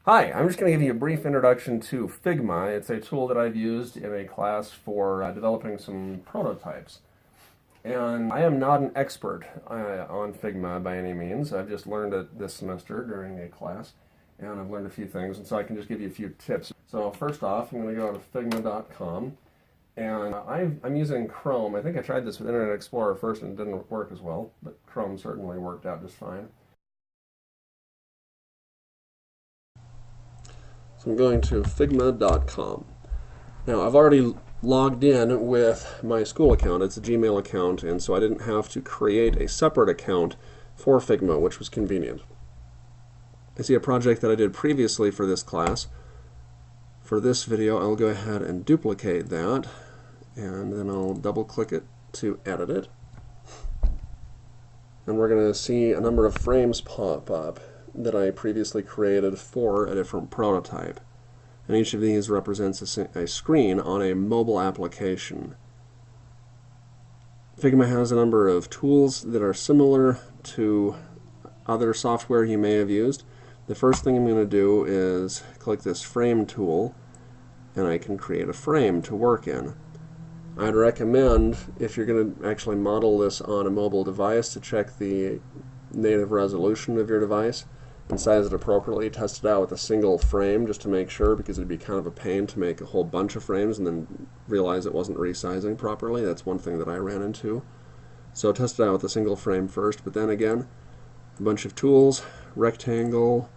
Hi, I'm just going to give you a brief introduction to Figma. It's a tool that I've used in a class for developing some prototypes. And I am not an expert on Figma by any means. I've just learned it this semester during a class, and I've learned a few things, and so I can just give you a few tips. So first off, I'm going to go to figma.com, and I'm using Chrome. I think I tried this with Internet Explorer first and it didn't work as well, but Chrome certainly worked out just fine. So I'm going to figma.com. Now, I've already logged in with my school account. It's a Gmail account, and so I didn't have to create a separate account for Figma, which was convenient. I see a project that I did previously for this class. For this video, I'll go ahead and duplicate that, and then I'll double-click it to edit it. And we're going to see a number of frames pop up that I previously created for a different prototype. And each of these represents a screen on a mobile application. Figma has a number of tools that are similar to other software you may have used. The first thing I'm going to do is click this frame tool, and I can create a frame to work in. I'd recommend, if you're going to actually model this on a mobile device, to check the native resolution of your device and size it appropriately. Test it out with a single frame just to make sure, because it'd be kind of a pain to make a whole bunch of frames and then realize it wasn't resizing properly. That's one thing that I ran into. So test it out with a single frame first, but then again, a bunch of tools, rectangle,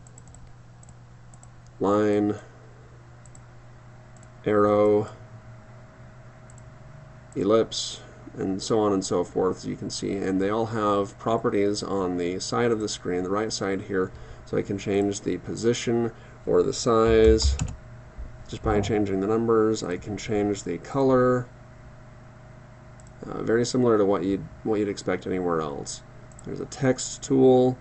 line, arrow, ellipse, and so on and so forth, as you can see. And they all have properties on the side of the screen, the right side here, so I can change the position or the size just by changing the numbers. I can change the color, very similar to what you'd expect anywhere else. There's a text tool.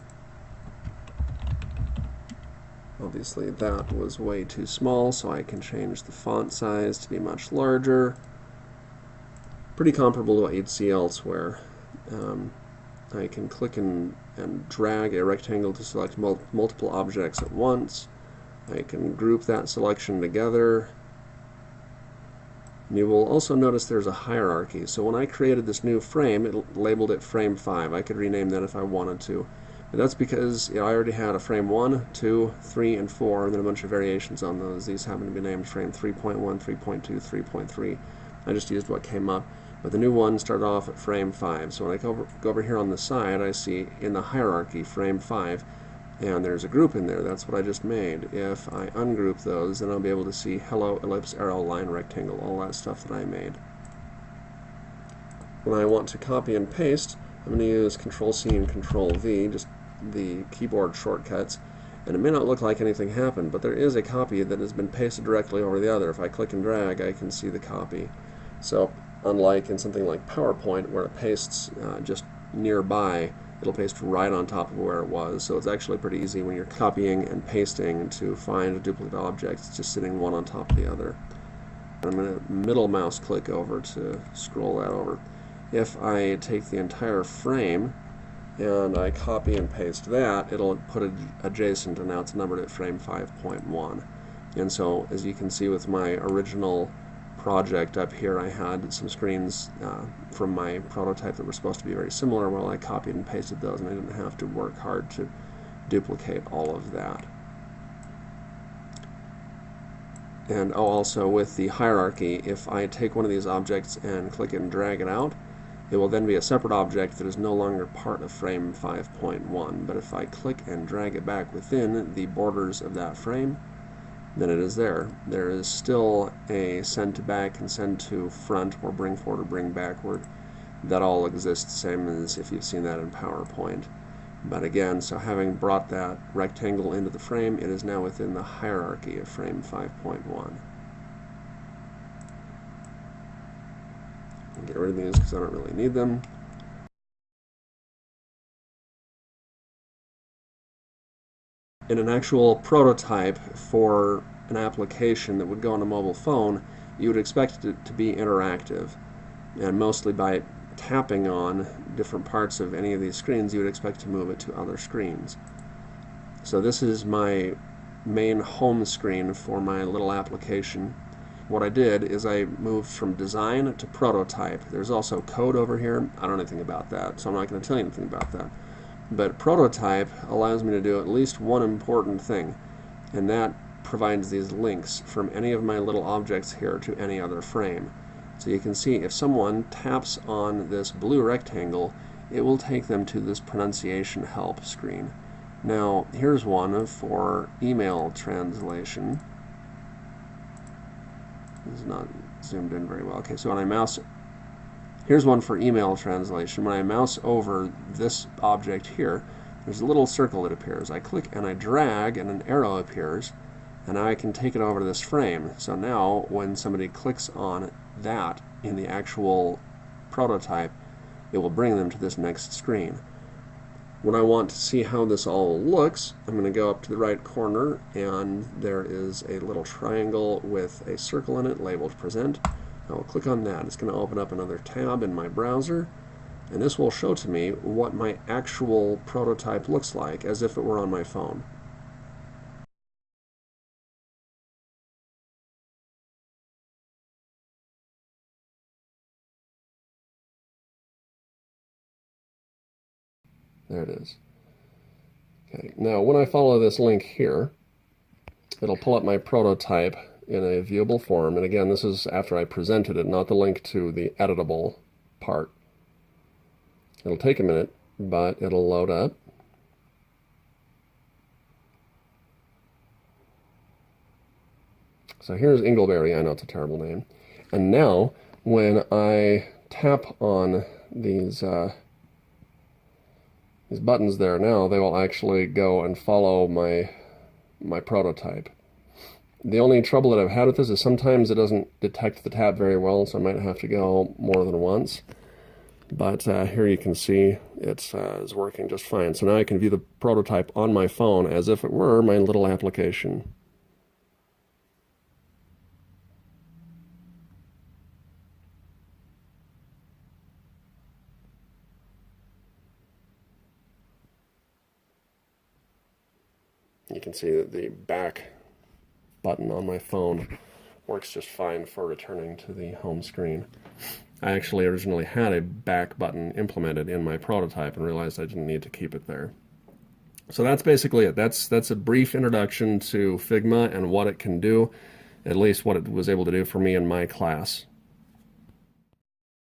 Obviously that was way too small, so I can change the font size to be much larger. Pretty comparable to what you'd see elsewhere. I can click and drag a rectangle to select multiple objects at once. I can group that selection together. And you will also notice there's a hierarchy. So when I created this new frame, it labeled it frame 5. I could rename that if I wanted to. But that's because I already had a frame 1, 2, 3, and 4, and then a bunch of variations on those. These happen to be named frame 3.1, 3.2, 3.3. I just used what came up. But the new one started off at frame 5. So when I go over here on the side, I see in the hierarchy frame 5, and there's a group in there. That's what I just made. If I ungroup those, then I'll be able to see hello, ellipse, arrow, line, rectangle, all that stuff that I made. When I want to copy and paste, I'm going to use Control-C and Control-V, just the keyboard shortcuts. And it may not look like anything happened, but there is a copy that has been pasted directly over the other. If I click and drag, I can see the copy. So unlike in something like PowerPoint, where it pastes just nearby, it'll paste right on top of where it was. So it's actually pretty easy when you're copying and pasting to find a duplicate object. It's just sitting one on top of the other. I'm going to middle mouse click over to scroll that over. If I take the entire frame and I copy and paste that, it'll put it adjacent, and now it's numbered at frame 5.1. And so, as you can see with my original project up here, I had some screens from my prototype that were supposed to be very similar. Well, I copied and pasted those, and I didn't have to work hard to duplicate all of that. And also with the hierarchy, if I take one of these objects and click it and drag it out, it will then be a separate object that is no longer part of frame 5.1. But if I click and drag it back within the borders of that frame, then it is there. There is still a send to back and send to front, or bring forward or bring backward. That all exists, same as if you've seen that in PowerPoint. But again, so having brought that rectangle into the frame, it is now within the hierarchy of frame 5.1. Get rid of these because I don't really need them. In an actual prototype for an application that would go on a mobile phone, you would expect it to be interactive, and mostly by tapping on different parts of any of these screens, you would expect to move it to other screens. So this is my main home screen for my little application. What I did is I moved from design to prototype. There's also code over here. I don't know anything about that, so I'm not going to tell you anything about that. But prototype allows me to do at least one important thing, and that provides these links from any of my little objects here to any other frame. So you can see if someone taps on this blue rectangle, it will take them to this pronunciation help screen. Now, here's one for email translation. This is not zoomed in very well. Okay, so when I mouse, here's one for email translation. When I mouse over this object here, there's a little circle that appears. I click and I drag and an arrow appears, and now I can take it over to this frame. So now when somebody clicks on that in the actual prototype, it will bring them to this next screen. When I want to see how this all looks, I'm going to go up to the right corner, and there is a little triangle with a circle in it labeled Present. I will click on that. It's going to open up another tab in my browser, and this will show to me what my actual prototype looks like as if it were on my phone. There it is. Okay, now when I follow this link here, it'll pull up my prototype in a viewable form. And again, this is after I presented it, not the link to the editable part. It'll take a minute, but it'll load up. So here's Ingleberry. I know it's a terrible name. And now, when I tap on these buttons there now, they will actually go and follow my prototype. The only trouble that I've had with this is sometimes it doesn't detect the tab very well, so I might have to go more than once. But here you can see it's working just fine. So now I can view the prototype on my phone as if it were my little application. You can see that the back button on my phone works just fine for returning to the home screen. I actually originally had a back button implemented in my prototype and realized I didn't need to keep it there. So that's basically it. That's a brief introduction to Figma and what it can do, at least what it was able to do for me in my class.